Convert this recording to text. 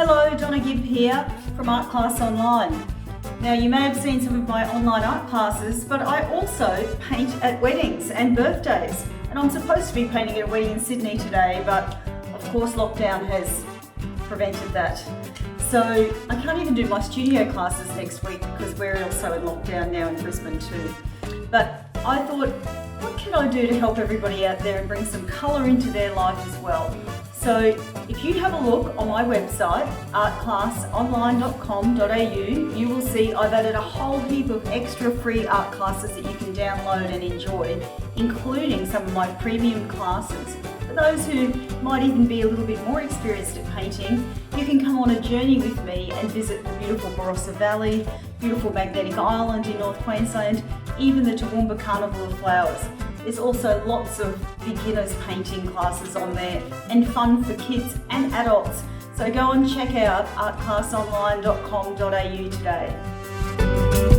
Hello, Donna Gibb here from Art Class Online. Now you may have seen some of my online art classes, but I also paint at weddings and birthdays. And I'm supposed to be painting at a wedding in Sydney today, but of course lockdown has prevented that. So I can't even do my studio classes next week because we're also in lockdown now in Brisbane too. But I thought, what can I do to help everybody out there and bring some colour into their life as well? So if you have a look on my website, artclassonline.com.au, you will see I've added a whole heap of extra free art classes that you can download and enjoy, including some of my premium classes. For those who might even be a little bit more experienced at painting, you can come on a journey with me and visit the beautiful Barossa Valley, beautiful Magnetic Island in North Queensland, even the Toowoomba Carnival of Flowers. There's also lots of beginners painting classes on there and fun for kids and adults. So go and check out artclassonline.com.au today.